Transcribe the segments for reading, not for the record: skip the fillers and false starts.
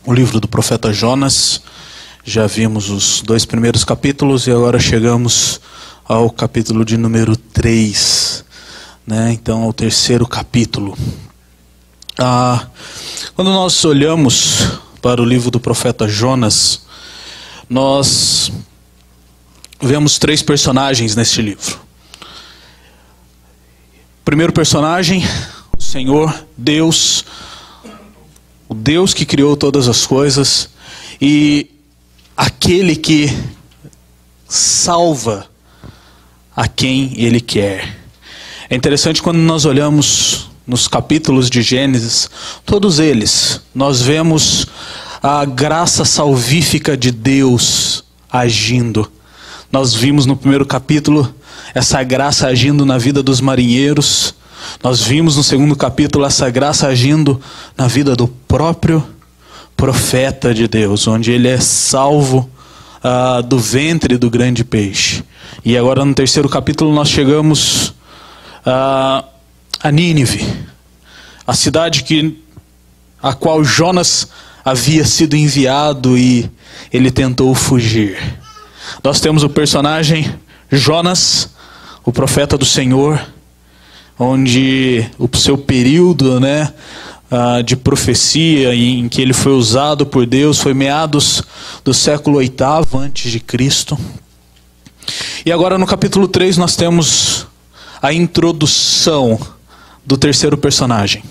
O livro do profeta Jonas, já vimos os 2 primeiros capítulos e agora chegamos ao capítulo de número 3, né? Então ao 3º capítulo. Quando nós olhamos para o livro do profeta Jonas, nós vemos 3 personagens neste livro. O primeiro personagem, o Senhor, Deus, o Deus que criou todas as coisas e aquele que salva a quem Ele quer. É interessante quando nós olhamos nos capítulos de Gênesis, todos eles, nós vemos a graça salvífica de Deus agindo. Nós vimos no primeiro capítulo essa graça agindo na vida dos marinheiros. Nós vimos no segundo capítulo essa graça agindo na vida do próprio profeta de Deus, onde ele é salvo do ventre do grande peixe. E agora no 3º capítulo nós chegamos a Nínive, a cidade a qual Jonas havia sido enviado e ele tentou fugir. Nós temos o personagem Jonas, o profeta do Senhor, onde o seu período, de profecia em que ele foi usado por Deus foi meados do século 8º antes de Cristo. E agora no capítulo 3 nós temos a introdução do 3º personagem.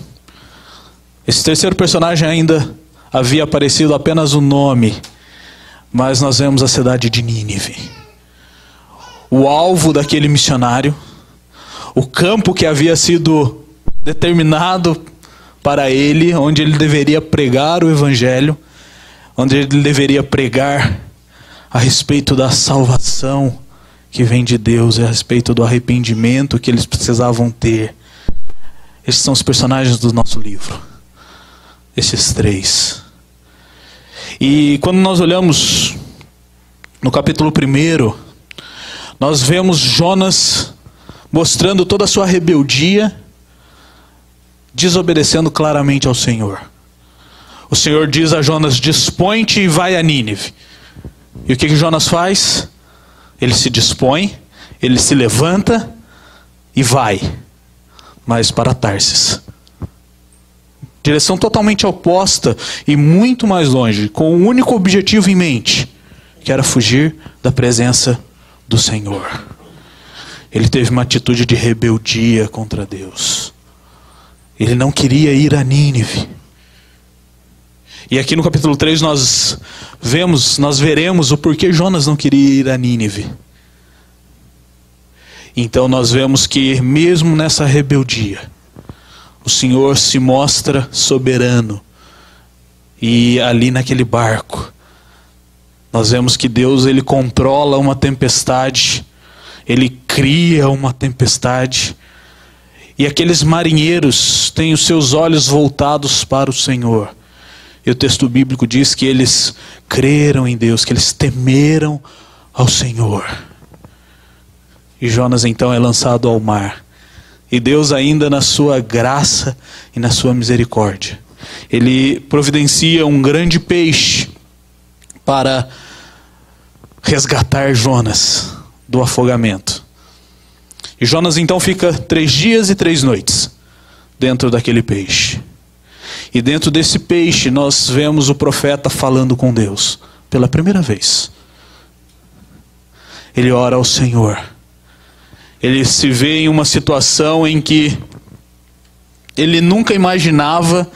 Esse 3º personagem ainda havia aparecido apenas o nome, mas nós vemos a cidade de Nínive, o alvo daquele missionário, o campo que havia sido determinado para ele, onde ele deveria pregar o evangelho, onde ele deveria pregar a respeito da salvação que vem de Deus, a respeito do arrependimento que eles precisavam ter. Esses são os personagens do nosso livro, esses 3. E quando nós olhamos no capítulo 1, nós vemos Jonas mostrando toda a sua rebeldia, desobedecendo claramente ao Senhor. O Senhor diz a Jonas: dispõe-te e vai a Nínive. E o que Jonas faz? Ele se dispõe, ele se levanta e vai, mas para Tarsis. Direção totalmente oposta e muito mais longe, com um único objetivo em mente, que era fugir da presença do Senhor. Ele teve uma atitude de rebeldia contra Deus. Ele não queria ir a Nínive. E aqui no capítulo 3 nós veremos o porquê Jonas não queria ir a Nínive. Então nós vemos que mesmo nessa rebeldia, o Senhor se mostra soberano. E ali naquele barco, nós vemos que Deus, ele controla uma tempestade, ele cria uma tempestade, e aqueles marinheiros têm os seus olhos voltados para o Senhor. E o texto bíblico diz que eles creram em Deus, que eles temeram ao Senhor. E Jonas então é lançado ao mar. E Deus, ainda na sua graça e na sua misericórdia, ele providencia um grande peixe para resgatar Jonas do afogamento. E Jonas então fica 3 dias e 3 noites dentro daquele peixe. E dentro desse peixe nós vemos o profeta falando com Deus pela primeira vez. Ele ora ao Senhor. Ele se vê em uma situação em que ele nunca imaginava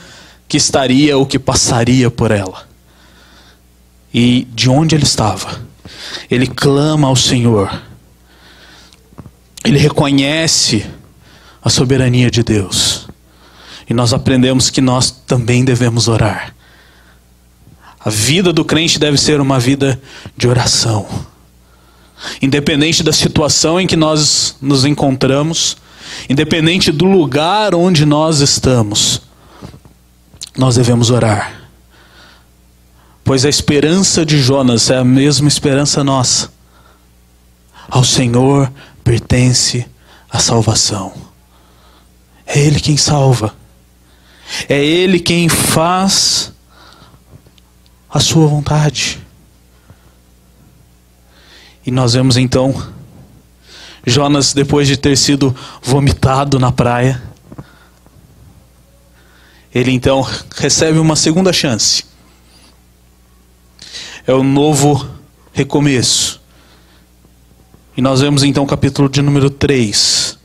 que estaria ou que passaria por ela. E de onde ele estava? Ele clama ao Senhor. Ele reconhece a soberania de Deus. E nós aprendemos que nós também devemos orar. A vida do crente deve ser uma vida de oração. Independente da situação em que nós nos encontramos, independente do lugar onde nós estamos, nós devemos orar. Pois a esperança de Jonas é a mesma esperança nossa. Ao Senhor pertence a salvação. É Ele quem salva. É Ele quem faz a sua vontade. E nós vemos então Jonas, depois de ter sido vomitado na praia, ele então recebe uma segunda chance. É um novo recomeço. E nós vemos então o capítulo de número 3.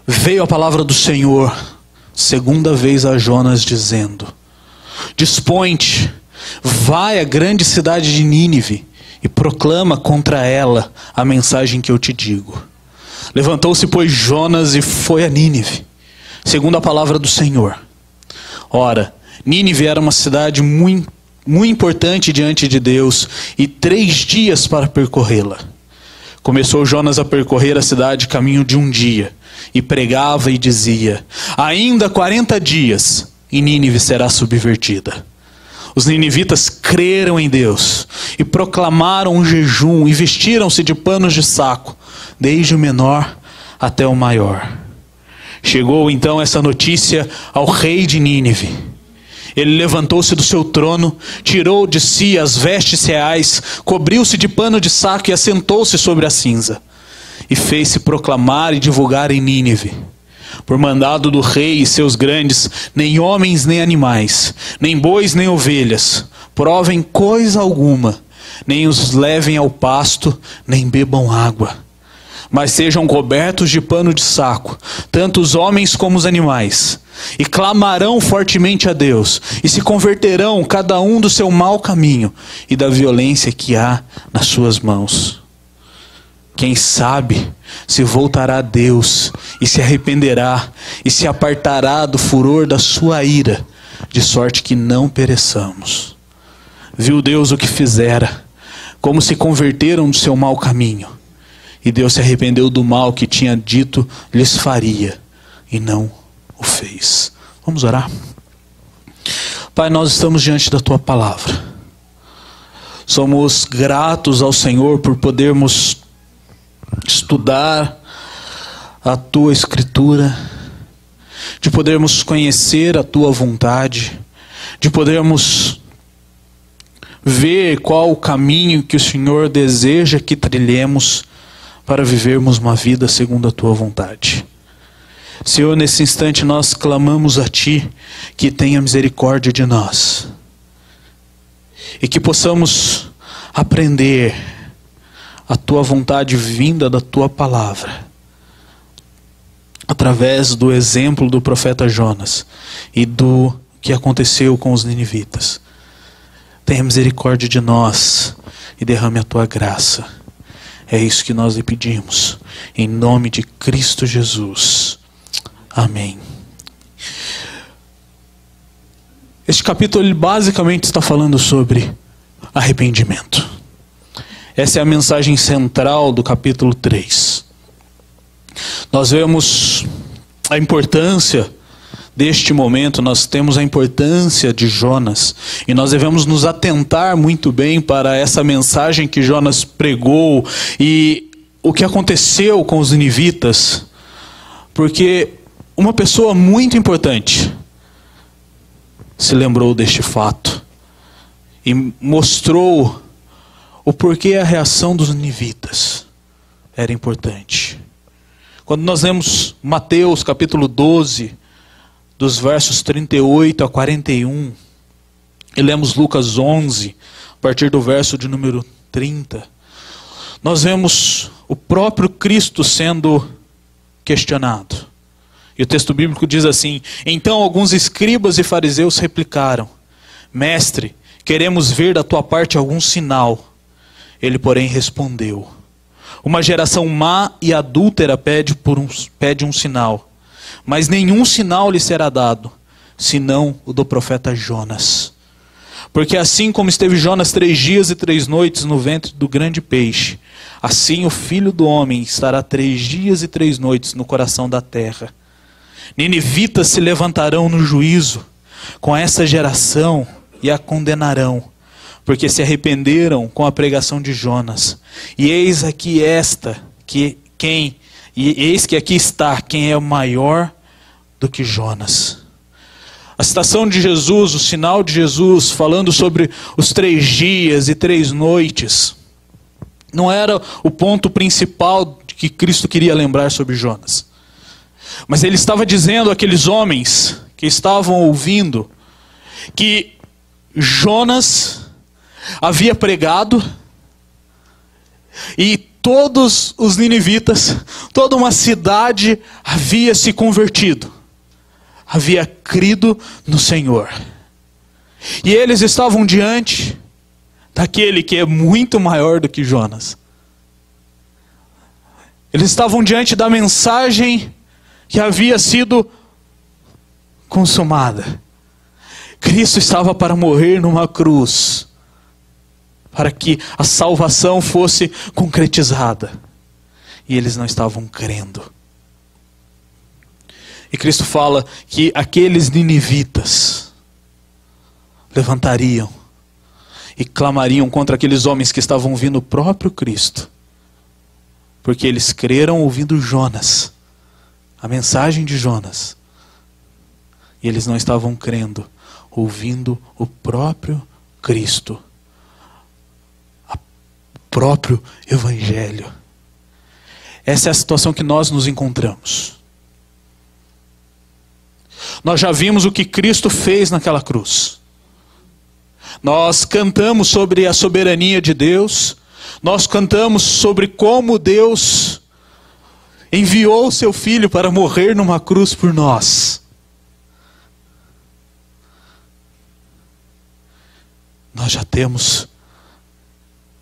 Veio a palavra do Senhor segunda vez a Jonas dizendo: dispõe-te, vai à grande cidade de Nínive e proclama contra ela a mensagem que eu te digo. Levantou-se, pois, Jonas e foi a Nínive, segundo a palavra do Senhor. Ora, Nínive era uma cidade muito importante diante de Deus, e 3 dias para percorrê-la. Começou Jonas a percorrer a cidade caminho de 1 dia, e pregava e dizia: ainda 40 dias, e Nínive será subvertida. Os ninivitas creram em Deus, e proclamaram um jejum, e vestiram-se de panos de saco, desde o menor até o maior. Chegou então essa notícia ao rei de Nínive. Ele levantou-se do seu trono, tirou de si as vestes reais, cobriu-se de pano de saco e assentou-se sobre a cinza. E fez-se proclamar e divulgar em Nínive: por mandado do rei e seus grandes, nem homens nem animais, nem bois nem ovelhas, provem coisa alguma, nem os levem ao pasto, nem bebam água. Mas sejam cobertos de pano de saco, tanto os homens como os animais, e clamarão fortemente a Deus, e se converterão cada um do seu mau caminho e da violência que há nas suas mãos. Quem sabe se voltará a Deus e se arrependerá e se apartará do furor da sua ira, de sorte que não pereçamos. Viu Deus o que fizera, como se converteram do seu mau caminho. E Deus se arrependeu do mal que tinha dito lhes faria, e não o fez. Vamos orar? Pai, nós estamos diante da Tua palavra. Somos gratos ao Senhor por podermos estudar a Tua Escritura, de podermos conhecer a Tua vontade, de podermos ver qual o caminho que o Senhor deseja que trilhemos para vivermos uma vida segundo a Tua vontade. Senhor, nesse instante nós clamamos a Ti que tenha misericórdia de nós e que possamos aprender a Tua vontade vinda da Tua palavra, através do exemplo do profeta Jonas e do que aconteceu com os ninivitas. Tenha misericórdia de nós e derrame a Tua graça. É isso que nós lhe pedimos, em nome de Cristo Jesus. Amém. Este capítulo ele basicamente está falando sobre arrependimento. Essa é a mensagem central do capítulo 3. Nós vemos a importância deste momento, nós temos a importância de Jonas, e nós devemos nos atentar muito bem para essa mensagem que Jonas pregou e o que aconteceu com os ninivitas, porque uma pessoa muito importante se lembrou deste fato e mostrou o porquê a reação dos ninivitas era importante. Quando nós lemos Mateus capítulo 12, dos versos 38 a 41, e lemos Lucas 11, a partir do verso de número 30, nós vemos o próprio Cristo sendo questionado. E o texto bíblico diz assim: então alguns escribas e fariseus replicaram: mestre, queremos ver da tua parte algum sinal. Ele, porém, respondeu: uma geração má e adúltera pede um sinal, mas nenhum sinal lhe será dado, senão o do profeta Jonas. Porque assim como esteve Jonas 3 dias e 3 noites no ventre do grande peixe, assim o Filho do Homem estará 3 dias e 3 noites no coração da terra. Ninivitas se levantarão no juízo com essa geração e a condenarão, porque se arrependeram com a pregação de Jonas. E eis aqui eis que aqui está quem é maior do que Jonas. A citação de Jesus, o sinal de Jesus, falando sobre os 3 dias e 3 noites, não era o ponto principal que Cristo queria lembrar sobre Jonas. Mas ele estava dizendo àqueles homens que estavam ouvindo que Jonas havia pregado e todos os ninivitas, toda uma cidade havia se convertido, havia crido no Senhor. E eles estavam diante daquele que é muito maior do que Jonas. Eles estavam diante da mensagem que havia sido consumada. Cristo estava para morrer numa cruz, para que a salvação fosse concretizada. E eles não estavam crendo. E Cristo fala que aqueles ninivitas levantariam e clamariam contra aqueles homens que estavam ouvindo o próprio Cristo, porque eles creram ouvindo Jonas, a mensagem de Jonas, e eles não estavam crendo ouvindo o próprio Cristo, o próprio Evangelho. Essa é a situação que nós nos encontramos. Nós já vimos o que Cristo fez naquela cruz. Nós cantamos sobre a soberania de Deus. Nós cantamos sobre como Deus enviou o seu Filho para morrer numa cruz por nós. Nós já temos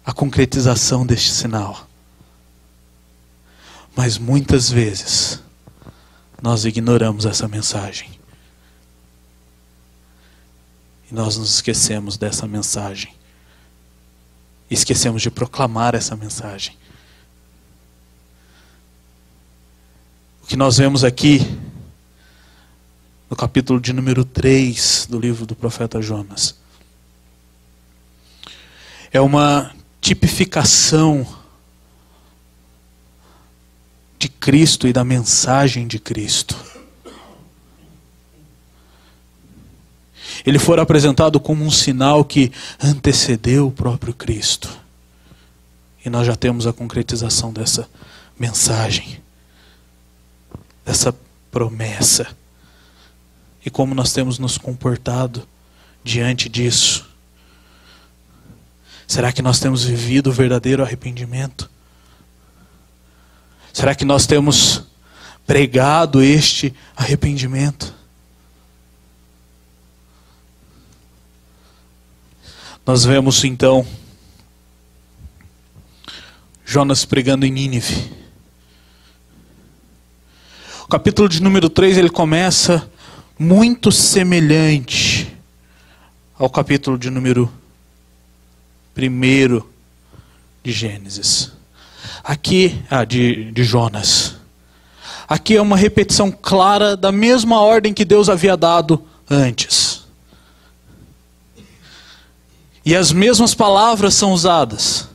a concretização deste sinal. Mas muitas vezes nós ignoramos essa mensagem. E nós nos esquecemos dessa mensagem. Esquecemos de proclamar essa mensagem. O que nós vemos aqui, no capítulo de número 3 do livro do profeta Jonas, é uma tipificação de Cristo e da mensagem de Cristo. Ele foi apresentado como um sinal que antecedeu o próprio Cristo. E nós já temos a concretização dessa mensagem, dessa promessa. E como nós temos nos comportado diante disso? Será que nós temos vivido o verdadeiro arrependimento? Será que nós temos pregado este arrependimento? Nós vemos então Jonas pregando em Nínive. O capítulo de número 3 ele começa muito semelhante ao capítulo de número 1 de Gênesis. Aqui, de Jonas. Aqui é uma repetição clara da mesma ordem que Deus havia dado antes. E as mesmas palavras são usadas.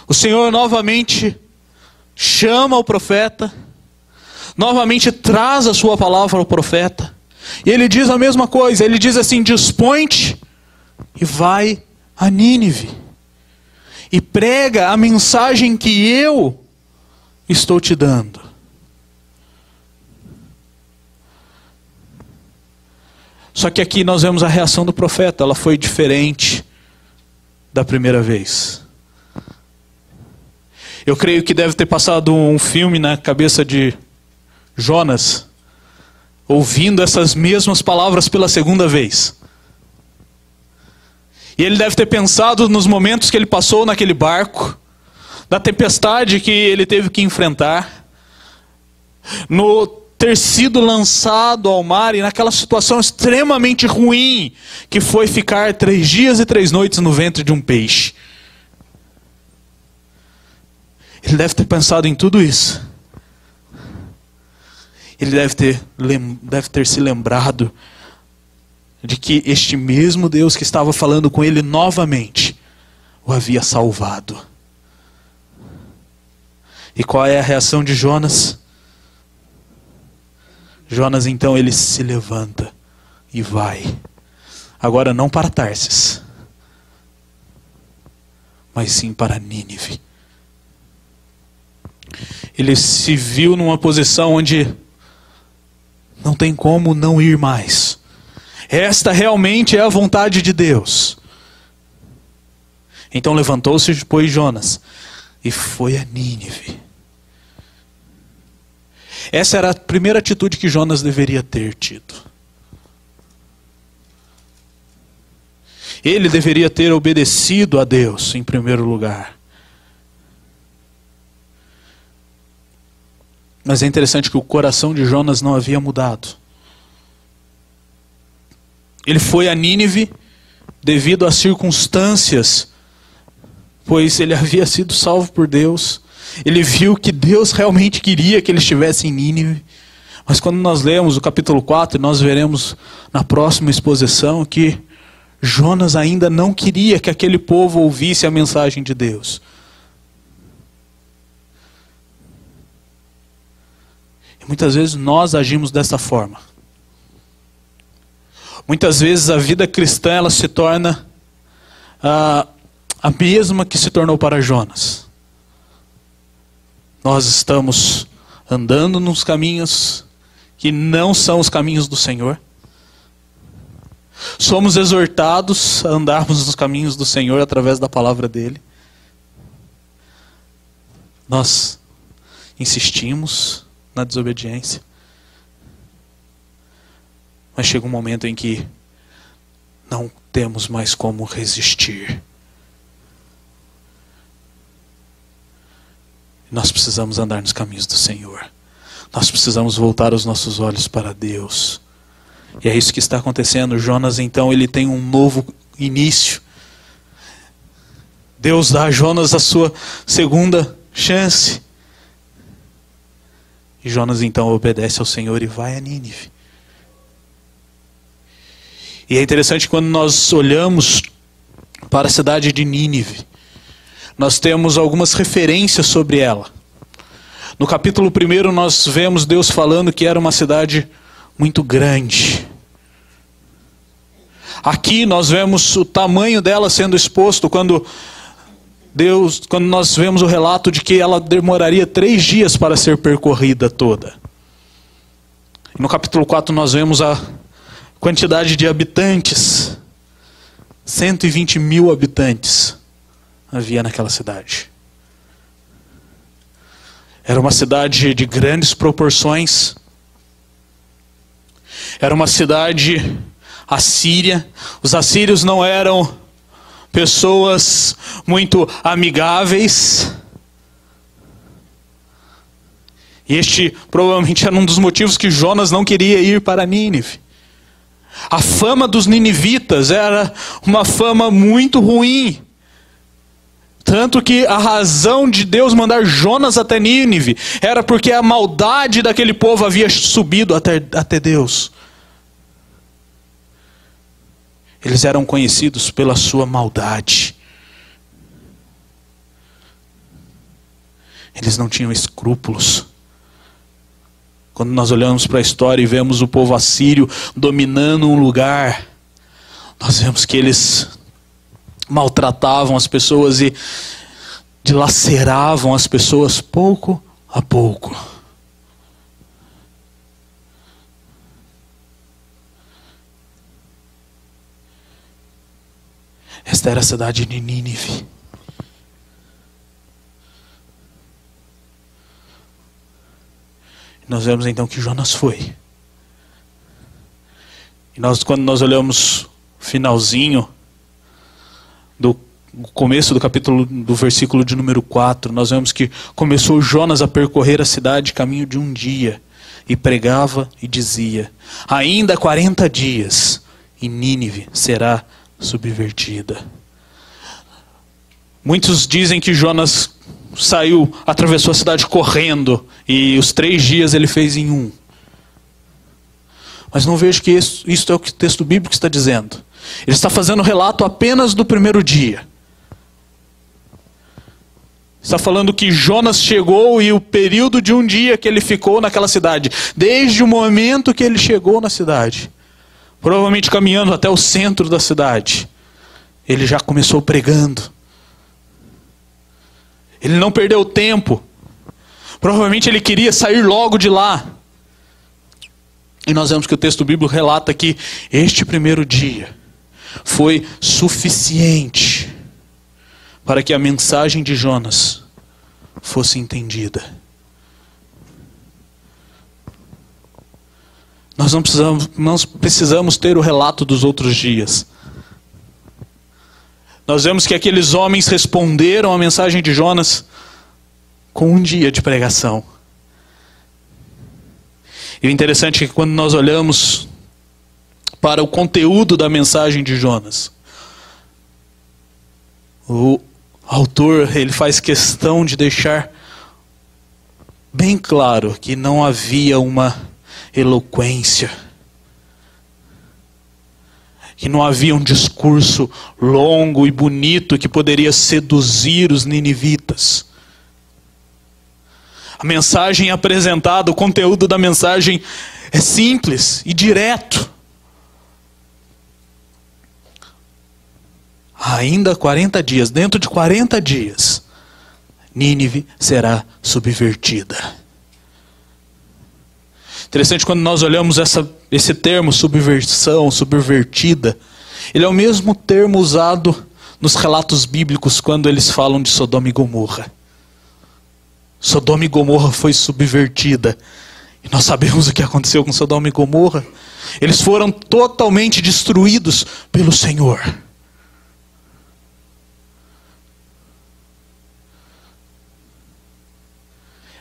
O Senhor novamente chama o profeta, novamente traz a sua palavra ao profeta, e ele diz a mesma coisa. Ele diz assim: dispõe-te e vai a Nínive, e prega a mensagem que eu estou te dando. Só que aqui nós vemos a reação do profeta, ela foi diferente da primeira vez. Eu creio que deve ter passado um filme na cabeça de Jonas, ouvindo essas mesmas palavras pela segunda vez. E ele deve ter pensado nos momentos que ele passou naquele barco, da tempestade que ele teve que enfrentar, no ter sido lançado ao mar e naquela situação extremamente ruim que foi ficar 3 dias e 3 noites no ventre de um peixe. Ele deve ter pensado em tudo isso. Ele deve ter se lembrado de que este mesmo Deus que estava falando com ele novamente o havia salvado. E qual é a reação de Jonas? Jonas então ele se levanta e vai. Agora não para Tarsis, mas sim para Nínive. Ele se viu numa posição onde não tem como não ir mais. Esta realmente é a vontade de Deus. Então levantou-se depois Jonas e foi a Nínive. Essa era a primeira atitude que Jonas deveria ter tido. Ele deveria ter obedecido a Deus em primeiro lugar. Mas é interessante que o coração de Jonas não havia mudado. Ele foi a Nínive devido às circunstâncias, pois ele havia sido salvo por Deus. Ele viu que Deus realmente queria que ele estivesse em Nínive. Mas quando nós lemos o capítulo 4, nós veremos na próxima exposição que Jonas ainda não queria que aquele povo ouvisse a mensagem de Deus. E muitas vezes nós agimos dessa forma. Muitas vezes a vida cristã ela se torna a mesma que se tornou para Jonas. Nós estamos andando nos caminhos que não são os caminhos do Senhor. Somos exortados a andarmos nos caminhos do Senhor através da palavra dele. Nós insistimos na desobediência. Mas chega um momento em que não temos mais como resistir. Nós precisamos andar nos caminhos do Senhor. Nós precisamos voltar os nossos olhos para Deus. E é isso que está acontecendo. Jonas então ele tem um novo início. Deus dá a Jonas a sua segunda chance. E Jonas então obedece ao Senhor e vai a Nínive. E é interessante quando nós olhamos para a cidade de Nínive, nós temos algumas referências sobre ela. No capítulo 1 nós vemos Deus falando que era uma cidade muito grande. Aqui nós vemos o tamanho dela sendo exposto quando nós vemos o relato de que ela demoraria 3 dias para ser percorrida toda. No capítulo 4 nós vemos a quantidade de habitantes. 120 mil habitantes havia naquela cidade. Era uma cidade de grandes proporções. Era uma cidade assíria. Os assírios não eram pessoas muito amigáveis. E este provavelmente era um dos motivos que Jonas não queria ir para Nínive. A fama dos ninivitas era uma fama muito ruim. Tanto que a razão de Deus mandar Jonas até Nínive era porque a maldade daquele povo havia subido até Deus. Eles eram conhecidos pela sua maldade. Eles não tinham escrúpulos. Quando nós olhamos para a história e vemos o povo assírio dominando um lugar, nós vemos que eles maltratavam as pessoas e dilaceravam as pessoas pouco a pouco. Esta era a cidade de Nínive. Nós vemos então que Jonas foi. E quando nós olhamos o finalzinho do começo do capítulo, do versículo de número 4, nós vemos que começou Jonas a percorrer a cidade caminho de um dia, e pregava e dizia: ainda 40 dias, e Nínive será subvertida. Muitos dizem que Jonas saiu, atravessou a cidade correndo, e os 3 dias ele fez em 1. Mas não vejo que isso é o que o texto bíblico está dizendo. Ele está fazendo relato apenas do primeiro dia. Está falando que Jonas chegou e o período de um dia que ele ficou naquela cidade. Desde o momento que ele chegou na cidade. Provavelmente caminhando até o centro da cidade. Ele já começou pregando. Ele não perdeu tempo. Provavelmente ele queria sair logo de lá. E nós vemos que o texto bíblico relata que este primeiro dia foi suficiente para que a mensagem de Jonas fosse entendida. Nós não precisamos ter o relato dos outros dias. Nós vemos que aqueles homens responderam à mensagem de Jonas com um dia de pregação. E o interessante é que quando nós olhamos para o conteúdo da mensagem de Jonas, o autor ele faz questão de deixar bem claro que não havia uma eloquência, que não havia um discurso longo e bonito que poderia seduzir os ninivitas. A mensagem apresentada, o conteúdo da mensagem é simples e direto. Ainda 40 dias, dentro de 40 dias, Nínive será subvertida. Interessante quando nós olhamos esse termo subversão, subvertida, ele é o mesmo termo usado nos relatos bíblicos quando eles falam de Sodoma e Gomorra. Sodoma e Gomorra foi subvertida. E nós sabemos o que aconteceu com Sodoma e Gomorra. Eles foram totalmente destruídos pelo Senhor.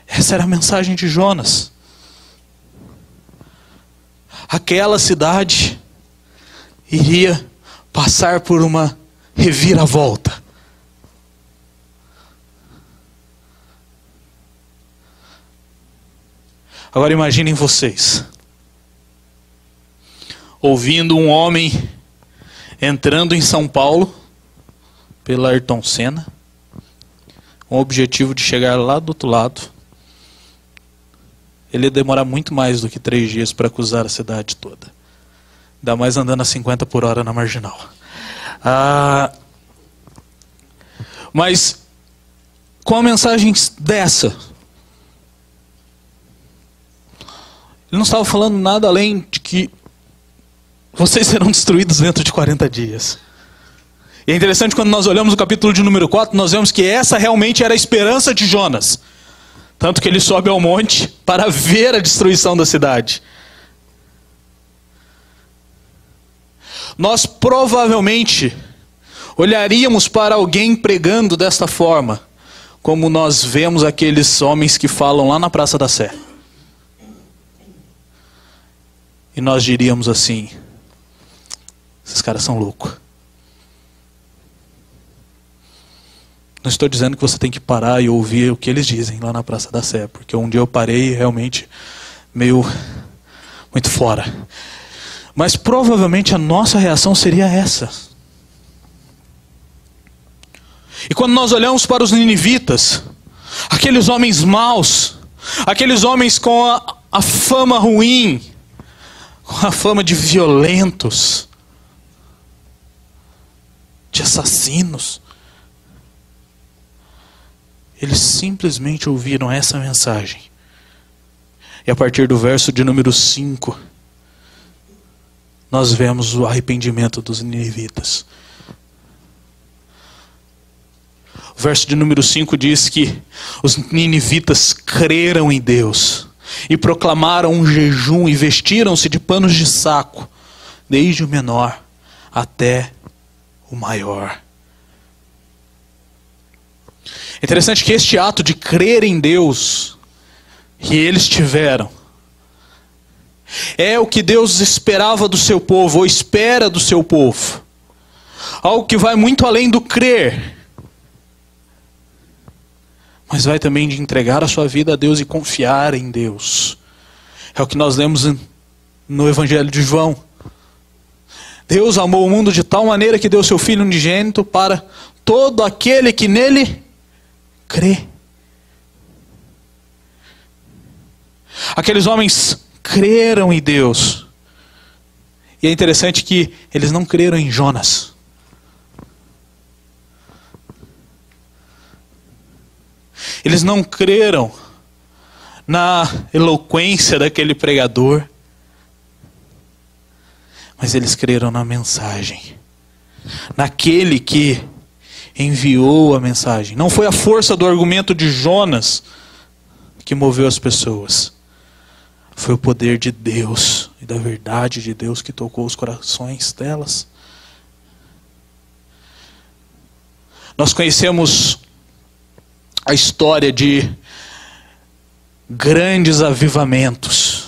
Essa era a mensagem de Jonas. Aquela cidade iria passar por uma reviravolta. Agora imaginem vocês, ouvindo um homem entrando em São Paulo, pela Ayrton Senna, com o objetivo de chegar lá do outro lado. Ele ia demorar muito mais do que 3 dias para cruzar a cidade toda. Ainda mais andando a 50 por hora na marginal. Mas, com a mensagem dessa, ele não estava falando nada além de que vocês serão destruídos dentro de 40 dias. E é interessante quando nós olhamos o capítulo de número 4, nós vemos que essa realmente era a esperança de Jonas. Tanto que ele sobe ao monte para ver a destruição da cidade. Nós provavelmente olharíamos para alguém pregando desta forma, como nós vemos aqueles homens que falam lá na Praça da Sé. E nós diríamos assim: esses caras são loucos. Não estou dizendo que você tem que parar e ouvir o que eles dizem lá na Praça da Sé, porque um dia eu parei realmente muito fora. Mas provavelmente a nossa reação seria essa. E quando nós olhamos para os ninivitas, aqueles homens maus, aqueles homens com a fama ruim, com a fama de violentos, de assassinos, eles simplesmente ouviram essa mensagem. E a partir do verso de número 5, nós vemos o arrependimento dos ninivitas. O verso de número 5 diz que os ninivitas creram em Deus e proclamaram um jejum e vestiram-se de panos de saco, desde o menor até o maior. É interessante que este ato de crer em Deus que eles tiveram é o que Deus esperava do seu povo, ou espera do seu povo. Algo que vai muito além do crer, mas vai também de entregar a sua vida a Deus e confiar em Deus. É o que nós lemos no Evangelho de João. Deus amou o mundo de tal maneira que deu seu Filho unigênito para todo aquele que nele crê. Aqueles homens creram em Deus. E é interessante que eles não creram em Jonas. Eles não creram na eloquência daquele pregador. Mas eles creram na mensagem. Naquele que enviou a mensagem. Não foi a força do argumento de Jonas que moveu as pessoas. Foi o poder de Deus e da verdade de Deus que tocou os corações delas. Nós conhecemos a história de grandes avivamentos.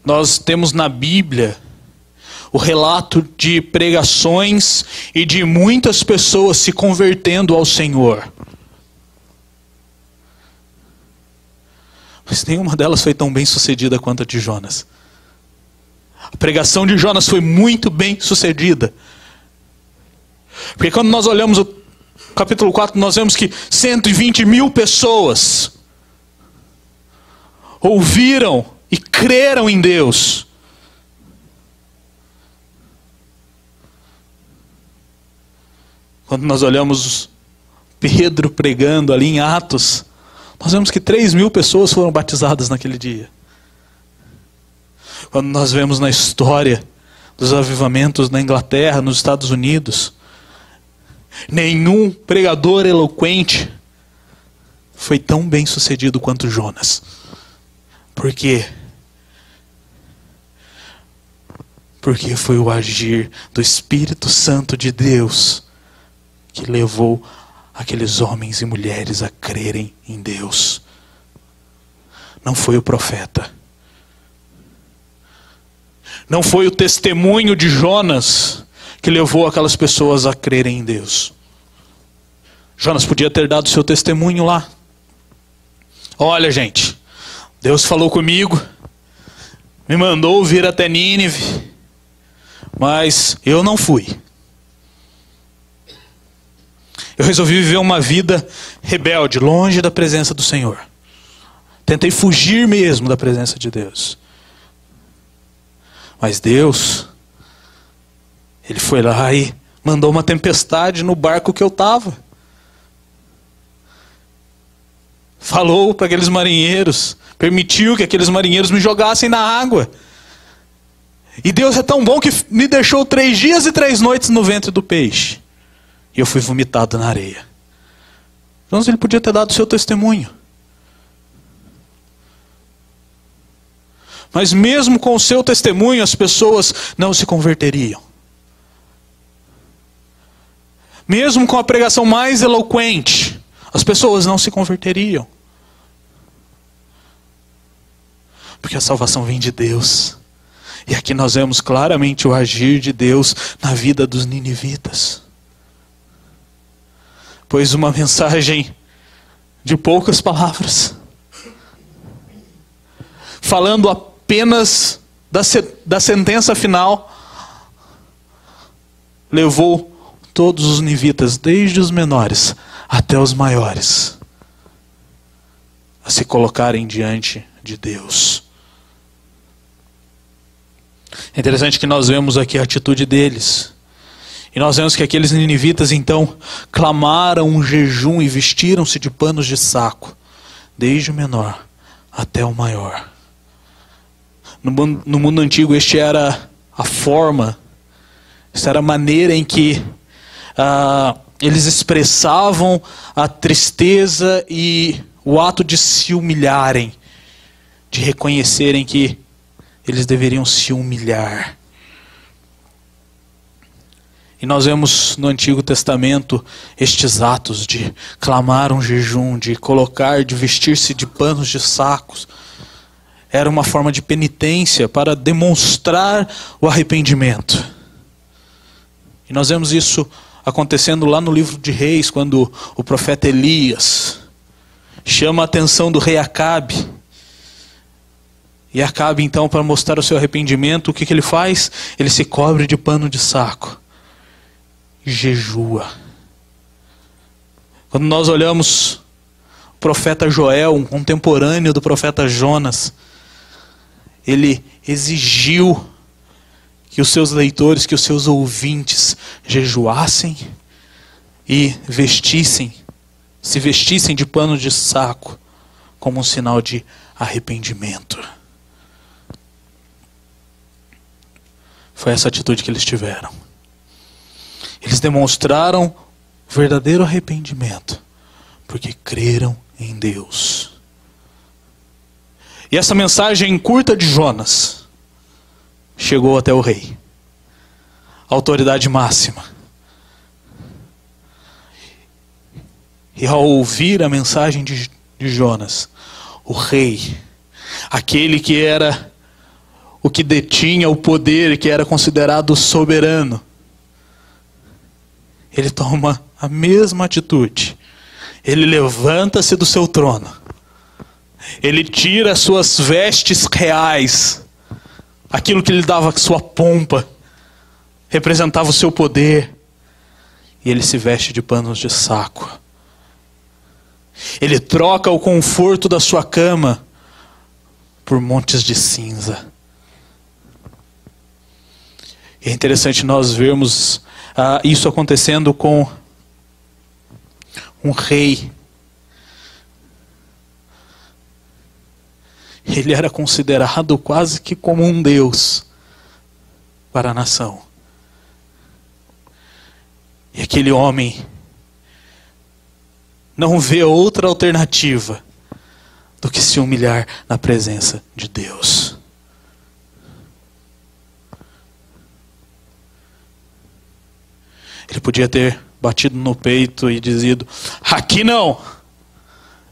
Nós temos na Bíblia o relato de pregações e de muitas pessoas se convertendo ao Senhor. Mas nenhuma delas foi tão bem sucedida quanto a de Jonas. A pregação de Jonas foi muito bem sucedida. Porque quando nós olhamos o capítulo 4, nós vemos que 120 mil pessoas ouviram e creram em Deus. Quando nós olhamos Pedro pregando ali em Atos, nós vemos que 3 mil pessoas foram batizadas naquele dia. Quando nós vemos na história dos avivamentos na Inglaterra, nos Estados Unidos, nenhum pregador eloquente foi tão bem sucedido quanto Jonas. Por quê? Porque foi o agir do Espírito Santo de Deus que levou aqueles homens e mulheres a crerem em Deus. Não foi o profeta. Não foi o testemunho de Jonas que levou aquelas pessoas a crerem em Deus. Jonas podia ter dado seu testemunho lá. Olha, gente, Deus falou comigo, me mandou vir até Nínive, mas eu não fui. Eu resolvi viver uma vida rebelde, longe da presença do Senhor. Tentei fugir mesmo da presença de Deus. Mas Deus, Ele foi lá e mandou uma tempestade no barco que eu estava. Falou para aqueles marinheiros, permitiu que aqueles marinheiros me jogassem na água. E Deus é tão bom que me deixou 3 dias e 3 noites no ventre do peixe. E eu fui vomitado na areia. Então ele podia ter dado o seu testemunho. Mas mesmo com o seu testemunho, as pessoas não se converteriam. Mesmo com a pregação mais eloquente, as pessoas não se converteriam. Porque a salvação vem de Deus. E aqui nós vemos claramente o agir de Deus na vida dos ninivitas. Pois uma mensagem de poucas palavras, falando apenas da sentença final, levou todos os ninivitas, desde os menores até os maiores, a se colocarem diante de Deus. É interessante que nós vemos aqui a atitude deles. E nós vemos que aqueles ninivitas então clamaram um jejum e vestiram-se de panos de saco, desde o menor até o maior. No mundo antigo, este era a forma, esta era a maneira em que eles expressavam a tristeza e o ato de se humilharem, de reconhecerem que eles deveriam se humilhar. E nós vemos no Antigo Testamento estes atos de clamar um jejum, de vestir-se de panos de sacos. Era uma forma de penitência para demonstrar o arrependimento. E nós vemos isso acontecendo lá no livro de Reis, quando o profeta Elias chama a atenção do rei Acabe. E Acabe, então, para mostrar o seu arrependimento, o que ele faz? Ele se cobre de pano de saco e jejua. Quando nós olhamos o profeta Joel, um contemporâneo do profeta Jonas, ele exigiu que os seus leitores, que os seus ouvintes jejuassem e se vestissem de pano de saco, como um sinal de arrependimento. Foi essa atitude que eles tiveram. Eles demonstraram verdadeiro arrependimento, porque creram em Deus. E essa mensagem curta de Jonas chegou até o rei, a autoridade máxima. E ao ouvir a mensagem de Jonas, o rei, aquele que era o que detinha o poder, que era considerado soberano, ele toma a mesma atitude. Ele levanta-se do seu trono. Ele tira as suas vestes reais, aquilo que lhe dava sua pompa, representava o seu poder, e ele se veste de panos de saco. Ele troca o conforto da sua cama por montes de cinza. E é interessante nós vermos isso acontecendo com um rei. Ele era considerado quase que como um deus para a nação. E aquele homem não vê outra alternativa do que se humilhar na presença de Deus. Ele podia ter batido no peito e dizido: aqui não,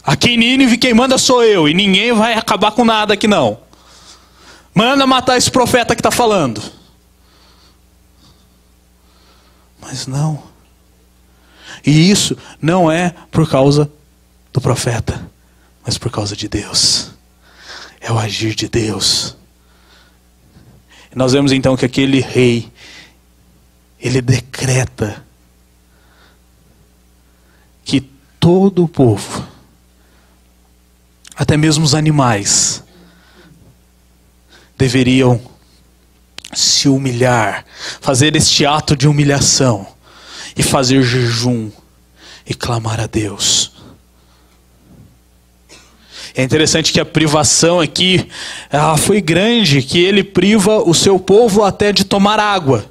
aqui em Nínive quem manda sou eu, e ninguém vai acabar com nada aqui não. Manda matar esse profeta que está falando. Mas não. E isso não é por causa do profeta, mas por causa de Deus. É o agir de Deus. E nós vemos então que aquele rei, ele decreta que todo o povo, até mesmo os animais, deveriam se humilhar, fazer este ato de humilhação e fazer jejum e clamar a Deus. É interessante que a privação aqui foi grande, que ele priva o seu povo até de tomar água.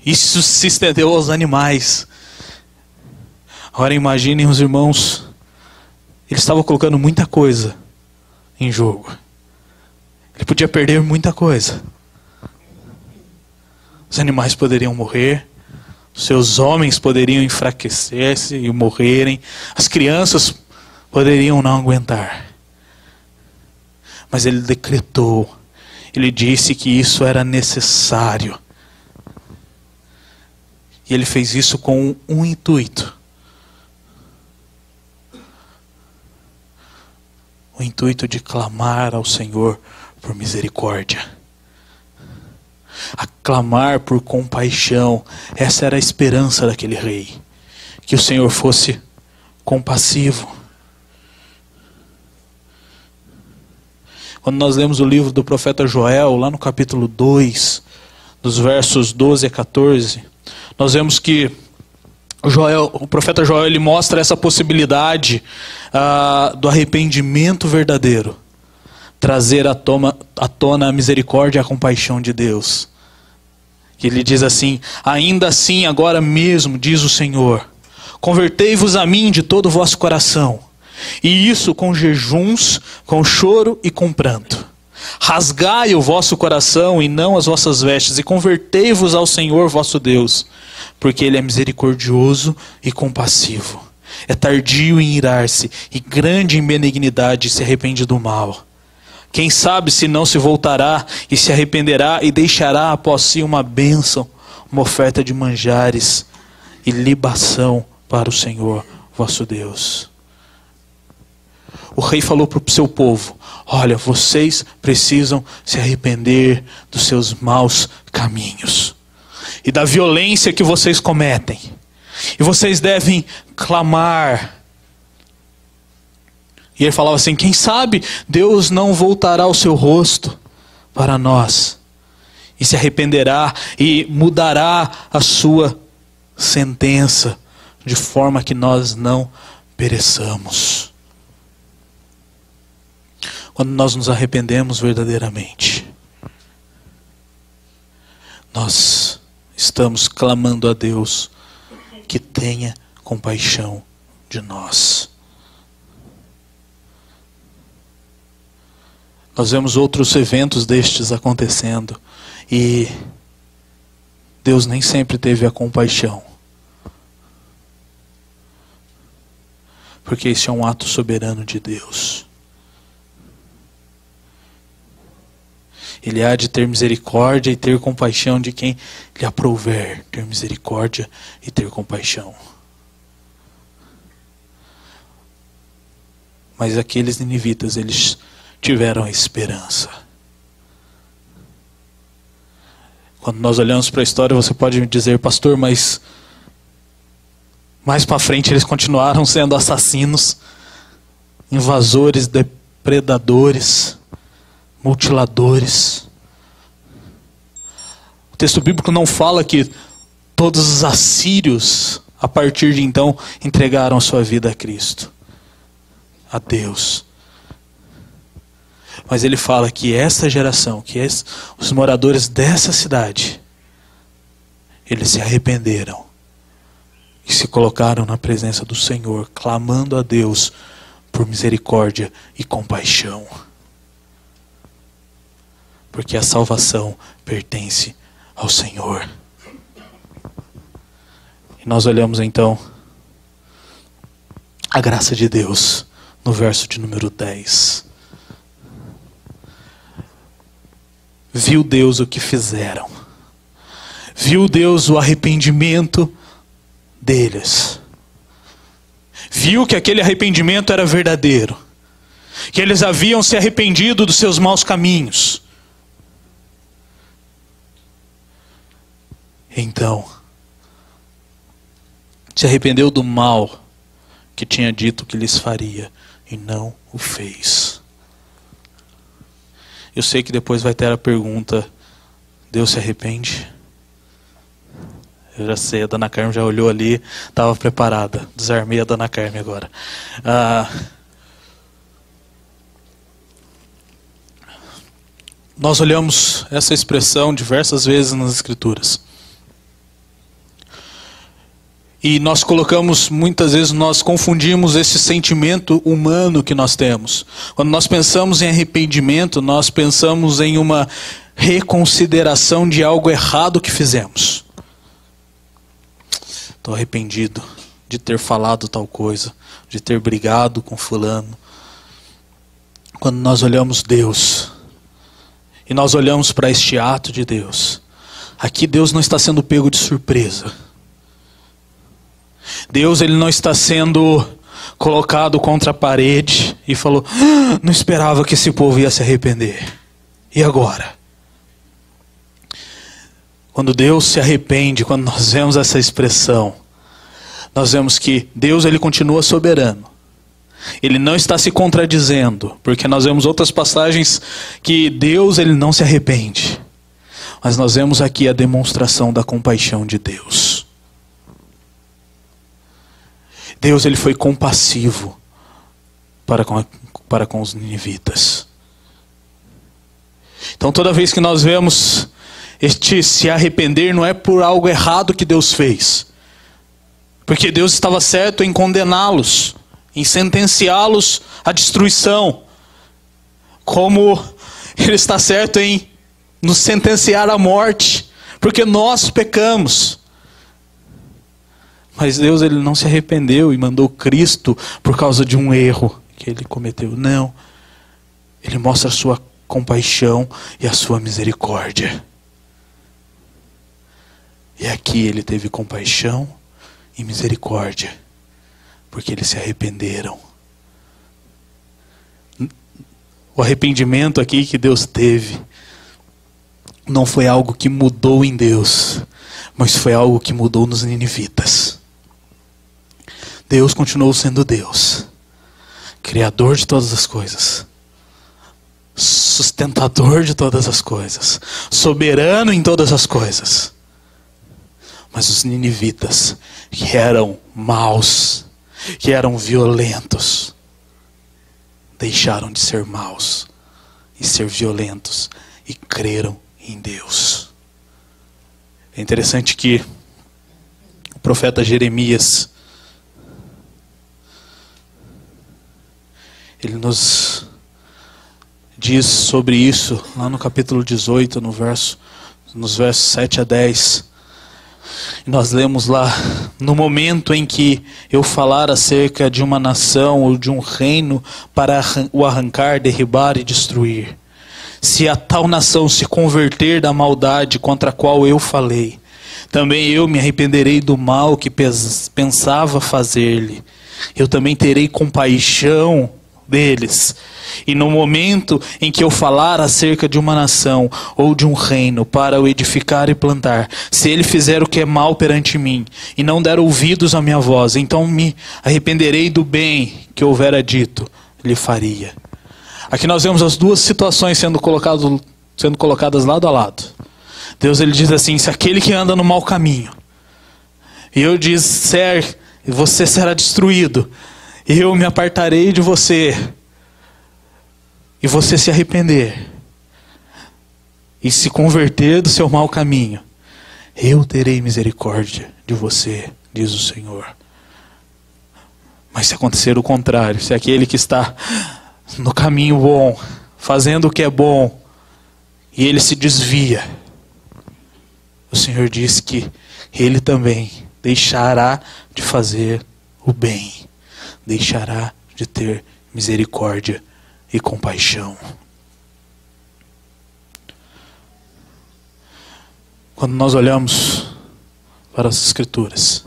Isso se estendeu aos animais. Agora imaginem os irmãos, ele estava colocando muita coisa em jogo. Ele podia perder muita coisa. Os animais poderiam morrer, seus homens poderiam enfraquecer-se e morrerem, as crianças poderiam não aguentar. Mas ele decretou, ele disse que isso era necessário. E ele fez isso com um intuito. O intuito de clamar ao Senhor por misericórdia. A clamar por compaixão. Essa era a esperança daquele rei. Que o Senhor fosse compassivo. Quando nós lemos o livro do profeta Joel, lá no capítulo 2, dos versos 12 a 14, nós vemos que o profeta Joel, ele mostra essa possibilidade do arrependimento verdadeiro, trazer à tona a misericórdia e a compaixão de Deus que ele diz assim: ainda assim agora mesmo, diz o Senhor, convertei-vos a mim de todo o vosso coração, e isso com jejuns, com choro e com pranto. Rasgai o vosso coração e não as vossas vestes, e convertei-vos ao Senhor vosso Deus, porque Ele é misericordioso e compassivo, é tardio em irar-se e grande em benignidade, e se arrepende do mal. Quem sabe se não se voltará e se arrependerá e deixará após si uma bênção, uma oferta de manjares e libação para o Senhor vosso Deus. O rei falou para o seu povo: olha, vocês precisam se arrepender dos seus maus caminhos e da violência que vocês cometem. E vocês devem clamar. E ele falava assim: quem sabe Deus não voltará o seu rosto para nós e se arrependerá e mudará a sua sentença, de forma que nós não pereçamos. Quando nós nos arrependemos verdadeiramente, nós estamos clamando a Deus que tenha compaixão de nós. Nós vemos outros eventos destes acontecendo e Deus nem sempre teve a compaixão, porque isso é um ato soberano de Deus. Ele há de ter misericórdia e ter compaixão de quem lhe aprouver. Ter misericórdia e ter compaixão. Mas aqueles ninivitas, eles tiveram a esperança. Quando nós olhamos para a história, você pode me dizer: pastor, mas mais para frente eles continuaram sendo assassinos, invasores, depredadores, mutiladores. O texto bíblico não fala que todos os assírios, a partir de então, entregaram a sua vida a Cristo, a Deus. Mas ele fala que essa geração, que os moradores dessa cidade, eles se arrependeram e se colocaram na presença do Senhor, clamando a Deus por misericórdia e compaixão. Porque a salvação pertence ao Senhor. E nós olhamos então a graça de Deus no verso de número 10. Viu Deus o que fizeram. Viu Deus o arrependimento deles. Viu que aquele arrependimento era verdadeiro. Que eles haviam se arrependido dos seus maus caminhos. Então, se arrependeu do mal que tinha dito que lhes faria e não o fez. Eu sei que depois vai ter a pergunta: Deus se arrepende? Eu já sei, a Dona Carmen já olhou ali, estava preparada. Desarmei a Dona Carmen agora. Nós olhamos essa expressão diversas vezes nas Escrituras. E nós colocamos, muitas vezes nós confundimos esse sentimento humano que nós temos. Quando nós pensamos em arrependimento, nós pensamos em uma reconsideração de algo errado que fizemos. Estou arrependido de ter falado tal coisa, de ter brigado com fulano. Quando nós olhamos Deus, e nós olhamos para este ato de Deus, aqui Deus não está sendo pego de surpresa. Deus, ele não está sendo colocado contra a parede e falou: não esperava que esse povo ia se arrepender. E agora? Quando Deus se arrepende, quando nós vemos essa expressão, nós vemos que Deus, ele continua soberano. Ele não está se contradizendo, porque nós vemos outras passagens que Deus, ele não se arrepende. Mas nós vemos aqui a demonstração da compaixão de Deus. Deus, ele foi compassivo para com os ninivitas. Então toda vez que nós vemos este se arrepender não é por algo errado que Deus fez. Porque Deus estava certo em condená-los, em sentenciá-los à destruição. Como Ele está certo em nos sentenciar à morte, porque nós pecamos. Mas Deus, Ele não se arrependeu e mandou Cristo por causa de um erro que Ele cometeu. Não. Ele mostra a sua compaixão e a sua misericórdia. E aqui Ele teve compaixão e misericórdia, porque eles se arrependeram. O arrependimento aqui que Deus teve não foi algo que mudou em Deus, mas foi algo que mudou nos ninivitas. Deus continuou sendo Deus, Criador de todas as coisas, sustentador de todas as coisas, soberano em todas as coisas. Mas os ninivitas, que eram maus, que eram violentos, deixaram de ser maus e ser violentos e creram em Deus. É interessante que o profeta Jeremias, ele nos diz sobre isso lá no capítulo 18, nos versos 7 a 10. E nós lemos lá: no momento em que eu falar acerca de uma nação ou de um reino para o arrancar, derribar e destruir, se a tal nação se converter da maldade contra a qual eu falei, também eu me arrependerei do mal que pensava fazer-lhe. Eu também terei compaixão deles. E no momento em que eu falar acerca de uma nação ou de um reino para o edificar e plantar, se ele fizer o que é mal perante mim e não der ouvidos à minha voz, então me arrependerei do bem que houvera dito, lhe faria. Aqui nós vemos as duas situações sendo colocadas lado a lado. Deus, ele diz assim: se aquele que anda no mau caminho, e eu disser, você será destruído, eu me apartarei de você, e você se arrepender e se converter do seu mau caminho, eu terei misericórdia de você, diz o Senhor. Mas se acontecer o contrário, se aquele que está no caminho bom, fazendo o que é bom, e ele se desvia, o Senhor diz que ele também deixará de fazer o bem, deixará de ter misericórdia e compaixão. Quando nós olhamos para as Escrituras,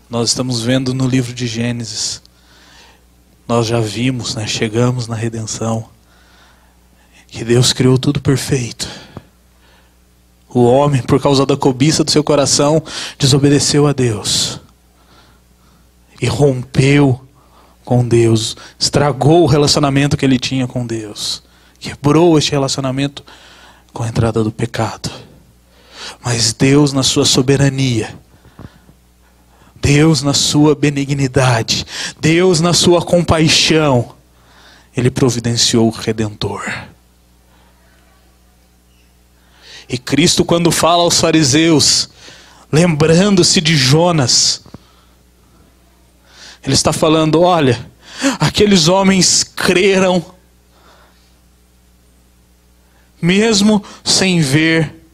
nós estamos vendo no livro de Gênesis, nós já vimos, chegamos na redenção, que Deus criou tudo perfeito. O homem, por causa da cobiça do seu coração, desobedeceu a Deus e rompeu com Deus, estragou o relacionamento que ele tinha com Deus, quebrou este relacionamento com a entrada do pecado. Mas Deus, na sua soberania, Deus na sua benignidade, Deus na sua compaixão, Ele providenciou o Redentor. E Cristo, quando fala aos fariseus, lembrando-se de Jonas, Ele está falando: olha, aqueles homens creram, mesmo sem ver,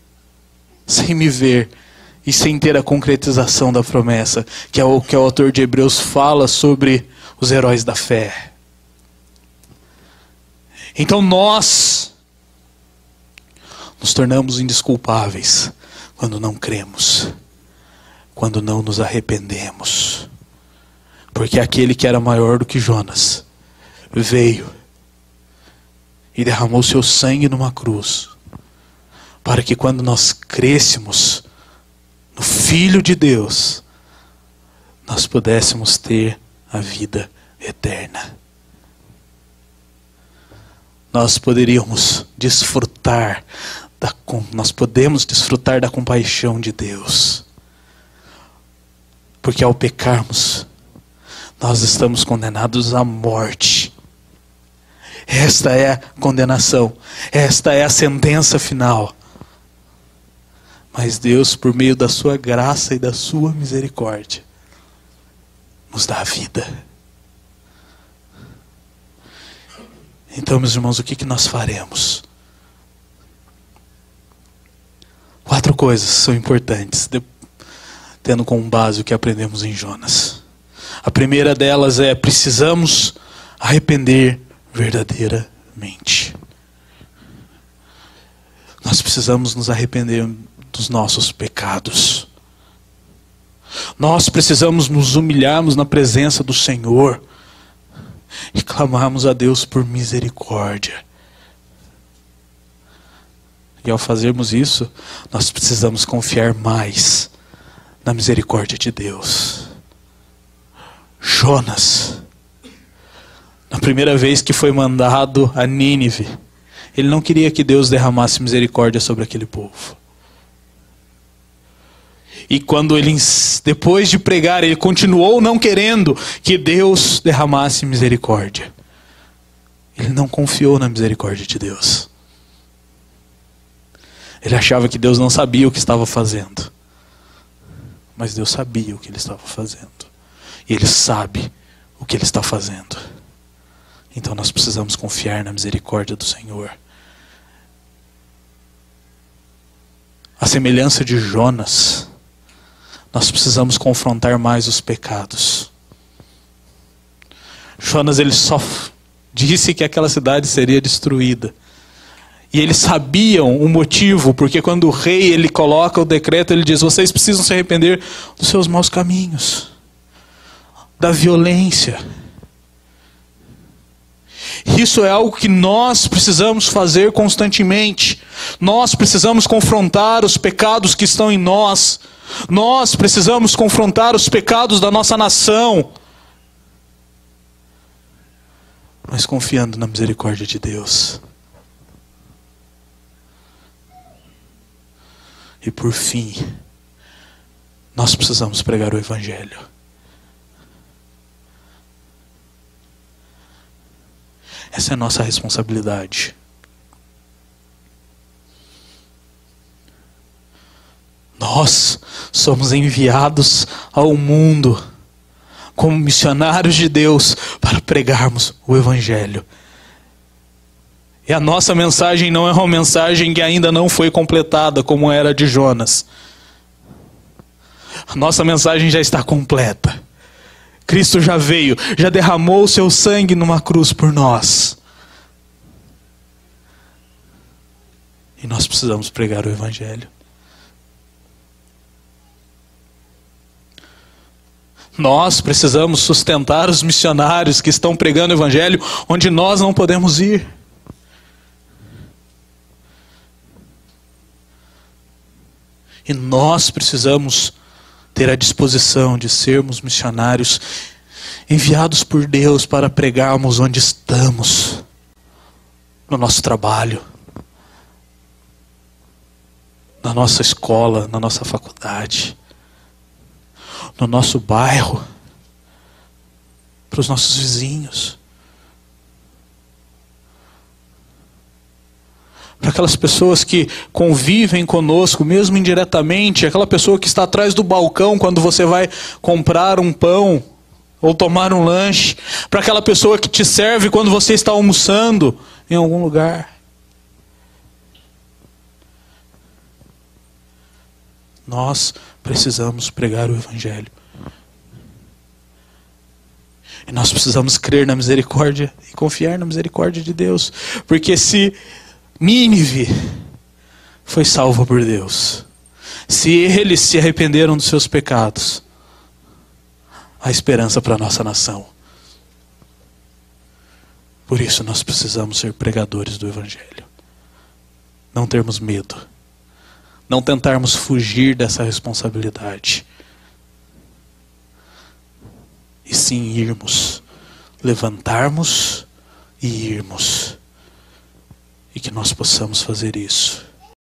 sem me ver, e sem ter a concretização da promessa, que é o que o autor de Hebreus fala sobre os heróis da fé. Então nós nos tornamos indesculpáveis quando não cremos, quando não nos arrependemos. Porque aquele que era maior do que Jonas veio e derramou seu sangue numa cruz, para que quando nós crêssemos no Filho de Deus, nós pudéssemos ter a vida eterna. Nós poderíamos desfrutar nós podemos desfrutar da compaixão de Deus. Porque ao pecarmos, nós estamos condenados à morte. Esta é a condenação. Esta é a sentença final. Mas Deus, por meio da sua graça e da sua misericórdia, nos dá a vida. Então, meus irmãos, o que nós faremos? 4 coisas são importantes, tendo como base o que aprendemos em Jonas. A primeira delas é: precisamos arrepender verdadeiramente. Nós precisamos nos arrepender dos nossos pecados. Nós precisamos nos humilharmos na presença do Senhor e clamarmos a Deus por misericórdia. E ao fazermos isso, nós precisamos confiar mais na misericórdia de Deus. Jonas, na primeira vez que foi mandado a Nínive, ele não queria que Deus derramasse misericórdia sobre aquele povo. E quando ele, depois de pregar, ele continuou não querendo que Deus derramasse misericórdia. Ele não confiou na misericórdia de Deus. Ele achava que Deus não sabia o que estava fazendo. Mas Deus sabia o que ele estava fazendo. E Ele sabe o que Ele está fazendo. Então nós precisamos confiar na misericórdia do Senhor. A semelhança de Jonas, nós precisamos confrontar mais os pecados. Jonas, ele só disse que aquela cidade seria destruída. E eles sabiam o motivo, porque quando o rei ele coloca o decreto, ele diz: vocês precisam se arrepender dos seus maus caminhos, da violência. Isso é algo que nós precisamos fazer constantemente. Nós precisamos confrontar os pecados que estão em nós. Nós precisamos confrontar os pecados da nossa nação. Mas confiando na misericórdia de Deus. E por fim, nós precisamos pregar o Evangelho. Essa é a nossa responsabilidade. Nós somos enviados ao mundo como missionários de Deus para pregarmos o Evangelho. E a nossa mensagem não é uma mensagem que ainda não foi completada, como era a de Jonas. A nossa mensagem já está completa. Cristo já veio, já derramou o seu sangue numa cruz por nós. E nós precisamos pregar o Evangelho. Nós precisamos sustentar os missionários que estão pregando o Evangelho onde nós não podemos ir. E nós precisamos ter a disposição de sermos missionários enviados por Deus para pregarmos onde estamos, no nosso trabalho, na nossa escola, na nossa faculdade, no nosso bairro, para os nossos vizinhos, para aquelas pessoas que convivem conosco, mesmo indiretamente, aquela pessoa que está atrás do balcão quando você vai comprar um pão ou tomar um lanche, para aquela pessoa que te serve quando você está almoçando em algum lugar. Nós precisamos pregar o Evangelho. E nós precisamos crer na misericórdia e confiar na misericórdia de Deus, porque se Nínive foi salva por Deus, se eles se arrependeram dos seus pecados, há esperança para a nossa nação. Por isso nós precisamos ser pregadores do Evangelho. Não termos medo. Não tentarmos fugir dessa responsabilidade. E sim irmos, levantarmos e irmos. E que nós possamos fazer isso